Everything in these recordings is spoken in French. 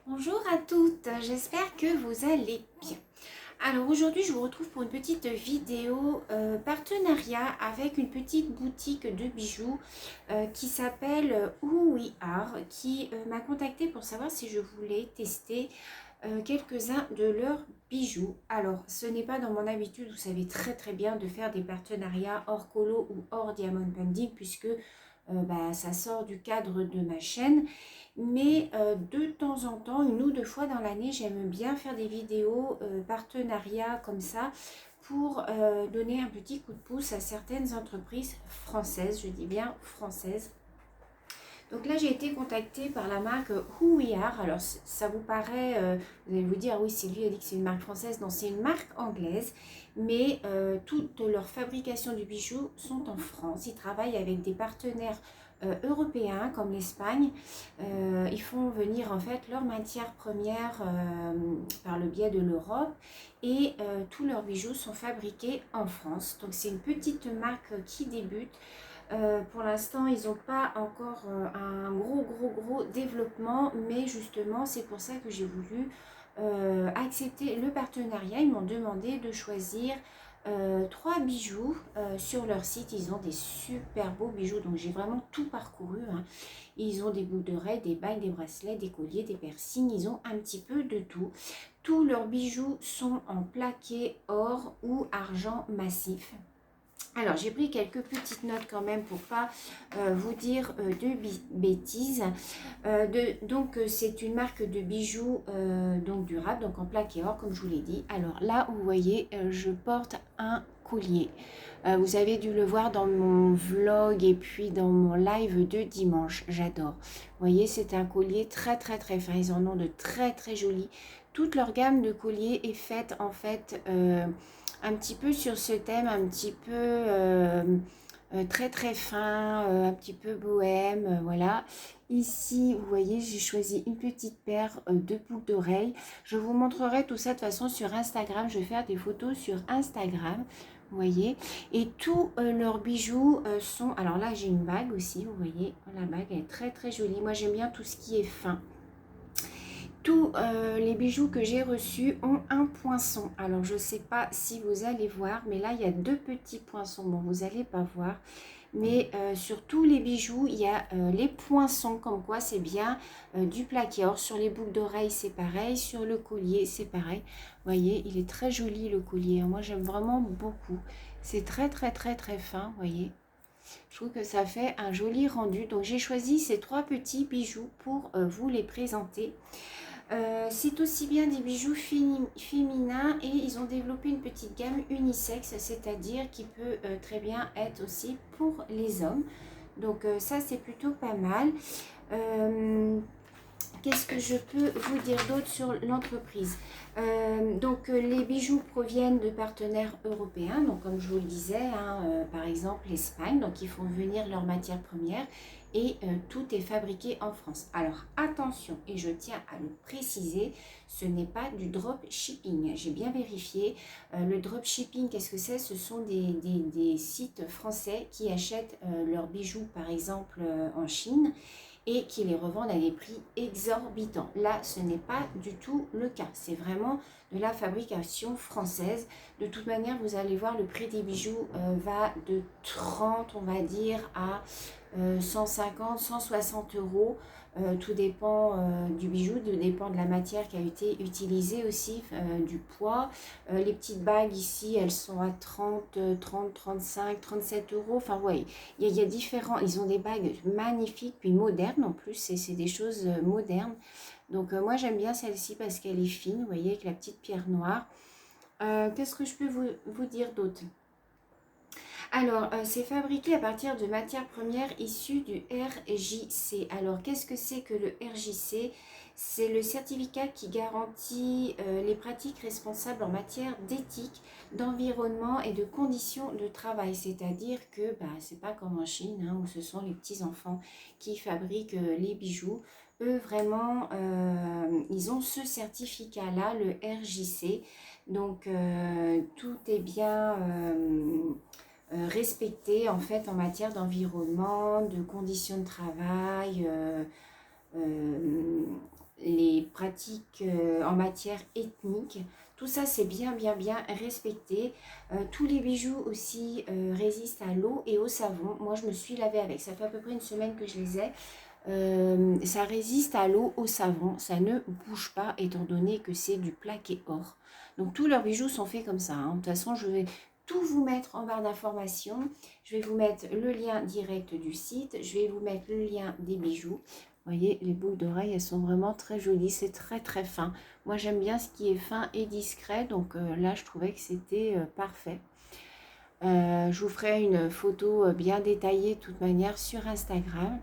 Bonjour à toutes, j'espère que vous allez bien. Alors aujourd'hui je vous retrouve pour une petite vidéo partenariat avec une petite boutique de bijoux qui s'appelle Who We Are, qui m'a contacté pour savoir si je voulais tester quelques-uns de leurs bijoux. Alors ce n'est pas dans mon habitude, vous savez très bien, de faire des partenariats hors colo ou hors diamond pending puisque ça sort du cadre de ma chaîne. Mais de temps en temps, une ou deux fois dans l'année, j'aime bien faire des vidéos partenariats comme ça pour donner un petit coup de pouce à certaines entreprises françaises, je dis bien françaises. Donc là, j'ai été contactée par la marque Who We Are. Alors, ça vous paraît, vous allez vous dire, oui, Sylvie a dit que c'est une marque française. Non, c'est une marque anglaise, mais toute leur fabrication du bijou sont en France. Ils travaillent avec des partenaires européens comme l'Espagne. Ils font venir en fait leurs matières premières par le biais de l'Europe et tous leurs bijoux sont fabriqués en France. Donc, c'est une petite marque qui débute. Pour l'instant, ils n'ont pas encore un gros développement, mais justement, c'est pour ça que j'ai voulu accepter le partenariat. Ils m'ont demandé de choisir trois bijoux sur leur site. Ils ont des super beaux bijoux, donc j'ai vraiment tout parcouru, hein. Ils ont des boucles d'oreilles, des bagues, des bracelets, des colliers, des piercings. Ils ont un petit peu de tout. Tous leurs bijoux sont en plaqué or ou argent massif. Alors, j'ai pris quelques petites notes quand même pour pas vous dire de bêtises. Donc, c'est une marque de bijoux donc durable, donc en plaque et or, comme je vous l'ai dit. Alors là, vous voyez, je porte un collier. Vous avez dû le voir dans mon vlog et puis dans mon live de dimanche. J'adore. Vous voyez, c'est un collier très fin. Ils en ont de très jolis. Toute leur gamme de colliers est faite en fait un petit peu sur ce thème, un petit peu très fin, un petit peu bohème, voilà. Ici, vous voyez, j'ai choisi une petite paire de boucles d'oreilles. Je vous montrerai tout ça de toute façon sur Instagram. Je vais faire des photos sur Instagram, vous voyez. Et tous leurs bijoux sont... Alors là, j'ai une bague aussi, vous voyez. La bague elle est très jolie. Moi, j'aime bien tout ce qui est fin. Tous les bijoux que j'ai reçus ont un poinçon. Alors, je ne sais pas si vous allez voir, mais là, il y a deux petits poinçons. Bon, vous n'allez pas voir. Mais sur tous les bijoux, il y a les poinçons, comme quoi c'est bien du plaqué. Or, sur les boucles d'oreilles, c'est pareil. Sur le collier, c'est pareil. Vous voyez, il est très joli, le collier. Moi, j'aime vraiment beaucoup. C'est très fin, vous voyez. Je trouve que ça fait un joli rendu. Donc, j'ai choisi ces trois petits bijoux pour vous les présenter. C'est aussi bien des bijoux féminins et ils ont développé une petite gamme unisexe, c'est-à-dire qui peut très bien être aussi pour les hommes. Donc ça c'est plutôt pas mal. Qu'est-ce que je peux vous dire d'autre sur l'entreprise? Les bijoux proviennent de partenaires européens, donc comme je vous le disais, hein, par exemple l'Espagne, donc ils font venir leurs matières premières et tout est fabriqué en France. Alors attention, et je tiens à le préciser, ce n'est pas du drop shipping, j'ai bien vérifié. Le drop shipping, qu'est-ce que c'est? Ce sont des sites français qui achètent leurs bijoux par exemple en Chine et qui les revendent à des prix exorbitants. Là, ce n'est pas du tout le cas. C'est vraiment de la fabrication française. De toute manière, vous allez voir, le prix des bijoux va de 30, on va dire, à 150, 160 euros. Tout dépend du bijou, tout dépend de la matière qui a été utilisée aussi, du poids. Les petites bagues ici, elles sont à 30, 35, 37 euros. Enfin, vous voyez, il y a différents. Ils ont des bagues magnifiques, puis modernes en plus. C'est des choses modernes. Donc, moi, j'aime bien celle-ci parce qu'elle est fine, vous voyez, avec la petite pierre noire. Qu'est-ce que je peux vous dire d'autre? Alors, c'est fabriqué à partir de matières premières issues du RJC. Alors, qu'est-ce que c'est que le RJC? C'est le certificat qui garantit les pratiques responsables en matière d'éthique, d'environnement et de conditions de travail. C'est-à-dire que c'est pas comme en Chine, hein, où ce sont les petits-enfants qui fabriquent les bijoux. Eux, vraiment, ils ont ce certificat-là, le RJC. Donc, tout est bien respecté en fait en matière d'environnement, de conditions de travail, les pratiques en matière ethnique. Tout ça, c'est bien respecté. Tous les bijoux aussi résistent à l'eau et au savon. Moi, je me suis lavée avec. Ça fait à peu près une semaine que je les ai. Ça résiste à l'eau, au savon. Ça ne bouge pas étant donné que c'est du plaqué or. Donc, tous leurs bijoux sont faits comme ça. Hein. De toute façon, je vais tout vous mettre en barre d'informations. Je vais vous mettre le lien direct du site. Je vais vous mettre le lien des bijoux. Vous voyez, les boucles d'oreilles, elles sont vraiment très jolies. C'est très fin. Moi, j'aime bien ce qui est fin et discret. Donc là, je trouvais que c'était parfait. Je vous ferai une photo bien détaillée de toute manière sur Instagram.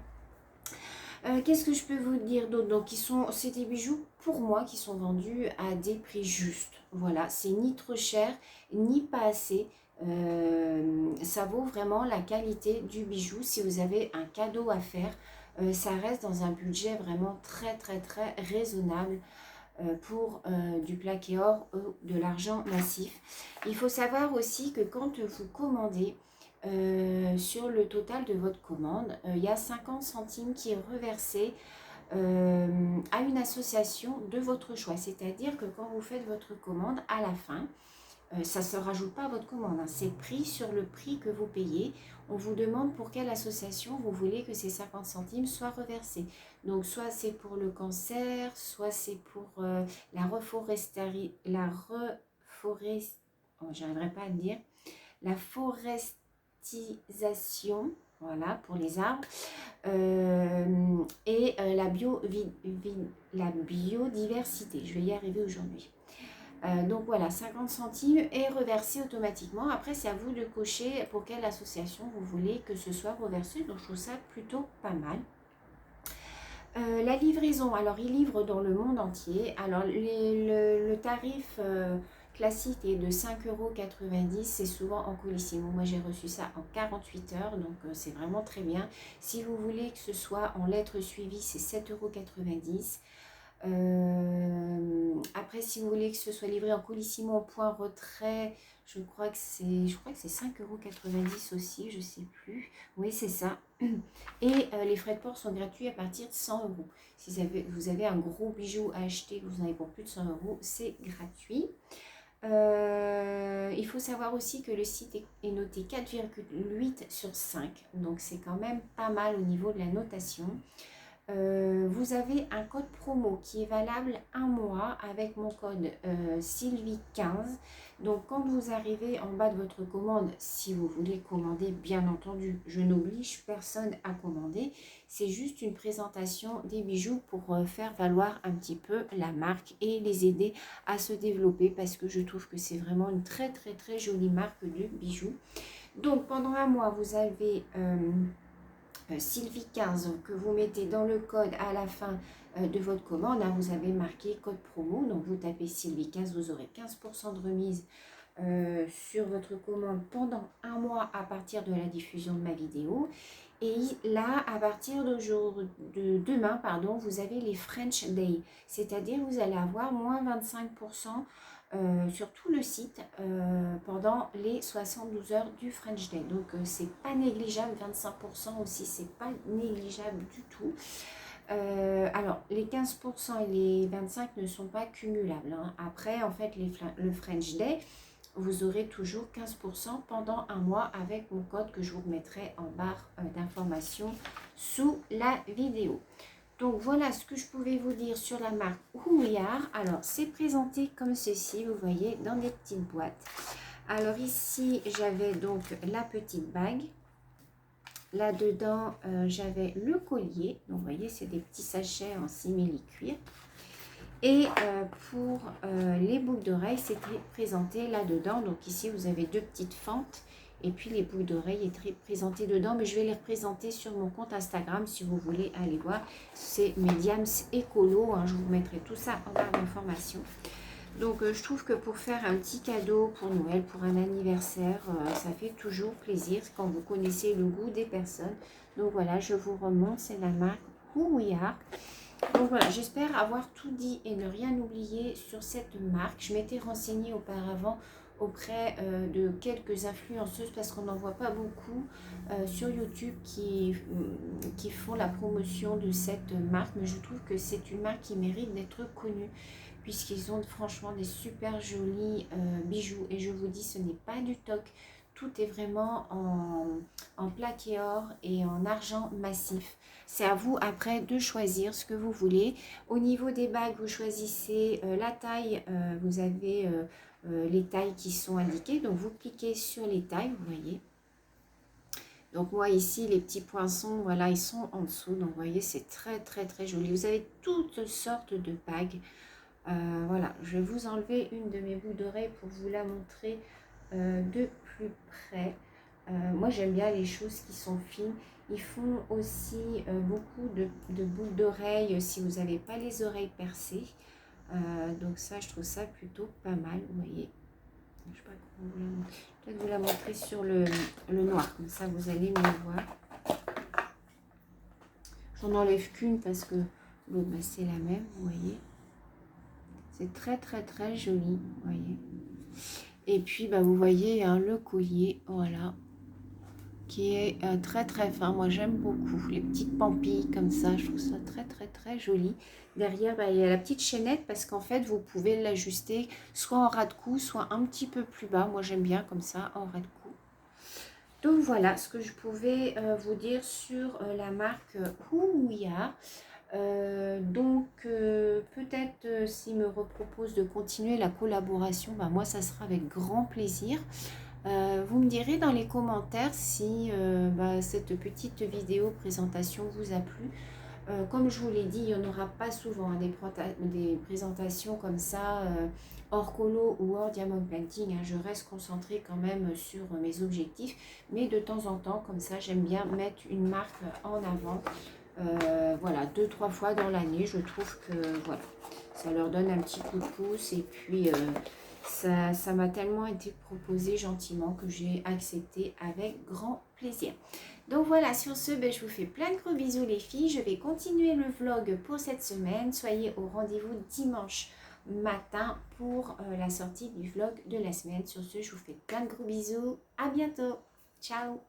Qu'est-ce que je peux vous dire d'autre? Donc, c'est des bijoux pour moi qui sont vendus à des prix justes. Voilà, c'est ni trop cher, ni pas assez. Ça vaut vraiment la qualité du bijou. Si vous avez un cadeau à faire, ça reste dans un budget vraiment très raisonnable pour du plaqué or ou de l'argent massif. Il faut savoir aussi que quand vous commandez, sur le total de votre commande, il y a 50 centimes qui est reversé à une association de votre choix. C'est-à-dire que quand vous faites votre commande, à la fin, ça ne se rajoute pas à votre commande, hein. C'est pris sur le prix que vous payez. On vous demande pour quelle association vous voulez que ces 50 centimes soient reversés. Donc, soit c'est pour le cancer, soit c'est pour j'arriverai pas à le dire, la forestisation, voilà, pour les arbres, et la biodiversité. Je vais y arriver aujourd'hui. Donc voilà, 50 centimes est reversé automatiquement. Après, c'est à vous de cocher pour quelle association vous voulez que ce soit reversé. Donc je trouve ça plutôt pas mal. La livraison, alors ils livrent dans le monde entier. Alors le tarif classique est de 5,90 €, c'est souvent en colissimo. Moi j'ai reçu ça en 48 heures, donc c'est vraiment très bien. Si vous voulez que ce soit en lettres suivies, c'est 7,90 €. Après, si vous voulez que ce soit livré en colissimo en point retrait, je crois que c'est 5,90 € aussi, je sais plus. Oui, c'est ça. Et les frais de port sont gratuits à partir de 100 €. Si vous avez un gros bijou à acheter, que vous en avez pour plus de 100 €, c'est gratuit. Il faut savoir aussi que le site est noté 4,8 sur 5. Donc c'est quand même pas mal au niveau de la notation. Vous avez un code promo qui est valable un mois avec mon code Sylvie15. Donc quand vous arrivez en bas de votre commande, si vous voulez commander, bien entendu, je n'oblige personne à commander. C'est juste une présentation des bijoux pour faire valoir un petit peu la marque et les aider à se développer, parce que je trouve que c'est vraiment une très jolie marque de bijoux. Donc pendant un mois, vous avez Sylvie 15 que vous mettez dans le code à la fin de votre commande. Hein, vous avez marqué code promo, donc vous tapez Sylvie 15, vous aurez 15% de remise sur votre commande pendant un mois à partir de la diffusion de ma vidéo. Et là, à partir de demain, vous avez les French Day, c'est-à-dire vous allez avoir moins 25% sur tout le site pendant les 72 heures du French Day. Donc c'est pas négligeable, 25% aussi, c'est pas négligeable du tout. Alors les 15% et les 25% ne sont pas cumulables, hein. Après, en fait, le French Day, vous aurez toujours 15% pendant un mois avec mon code que je vous remettrai en barre d'informations sous la vidéo. Donc voilà ce que je pouvais vous dire sur la marque Huillard. Alors c'est présenté comme ceci, vous voyez, dans des petites boîtes. Alors ici j'avais donc la petite bague. Là-dedans j'avais le collier. Donc vous voyez, c'est des petits sachets en simili-cuir. Et pour les boucles d'oreilles, c'était présenté là-dedans. Donc ici, vous avez deux petites fentes. Et puis les boucles d'oreilles étaient présentées dedans. Mais je vais les représenter sur mon compte Instagram si vous voulez aller voir. C'est Mediams Écolo, hein. Je vous mettrai tout ça en barre d'informations. Donc je trouve que pour faire un petit cadeau pour Noël, pour un anniversaire, ça fait toujours plaisir quand vous connaissez le goût des personnes. Donc voilà, je vous remonte. C'est la marque Huillard. Donc voilà, j'espère avoir tout dit et ne rien oublier sur cette marque. Je m'étais renseignée auparavant auprès de quelques influenceuses parce qu'on n'en voit pas beaucoup sur YouTube qui font la promotion de cette marque. Mais je trouve que c'est une marque qui mérite d'être connue puisqu'ils ont franchement des super jolis bijoux. Et je vous dis, ce n'est pas du toc. Tout est vraiment en plaqué or et en argent massif. C'est à vous après de choisir ce que vous voulez. Au niveau des bagues, vous choisissez la taille. Vous avez les tailles qui sont indiquées. Donc vous cliquez sur les tailles, vous voyez. Donc moi ici, les petits poinçons, voilà, ils sont en dessous. Donc vous voyez, c'est très très très joli. Vous avez toutes sortes de bagues. Voilà, je vais vous enlever une de mes boucles d'oreilles pour vous la montrer de plus près. Moi j'aime bien les choses qui sont fines. Ils font aussi beaucoup de boucles d'oreilles si vous n'avez pas les oreilles percées. Donc ça, je trouve ça plutôt pas mal, vous voyez. Je sais pas comment vous la montrer. Peut-être vous la montrer sur le noir, comme ça vous allez mieux voir. J'en enlève qu'une parce que l'autre, bah, c'est la même, vous voyez. C'est très très très joli, vous voyez. Et puis bah, vous voyez hein, le collier, voilà, qui est très très fin. Moi j'aime beaucoup les petites pampilles comme ça, je trouve ça très très très joli. Derrière bah, il y a la petite chaînette parce qu'en fait vous pouvez l'ajuster soit en ras de cou, soit un petit peu plus bas. Moi j'aime bien comme ça en ras de cou. Donc voilà ce que je pouvais vous dire sur la marque Ouya. Peut-être s'il me repropose de continuer la collaboration, bah, moi ça sera avec grand plaisir. Vous me direz dans les commentaires si bah, cette petite vidéo présentation vous a plu. Comme je vous l'ai dit, il n'y en aura pas souvent hein, des présentations comme ça hors colo ou hors diamond painting. Hein. Je reste concentrée quand même sur mes objectifs, mais de temps en temps, comme ça, j'aime bien mettre une marque en avant. Voilà, 2-3 fois dans l'année, je trouve que voilà, ça leur donne un petit coup de pouce et puis ça m'a tellement été proposé gentiment que j'ai accepté avec grand plaisir. Donc voilà, sur ce, ben, je vous fais plein de gros bisous les filles. Je vais continuer le vlog pour cette semaine. Soyez au rendez-vous dimanche matin pour la sortie du vlog de la semaine. Sur ce, je vous fais plein de gros bisous. À bientôt. Ciao.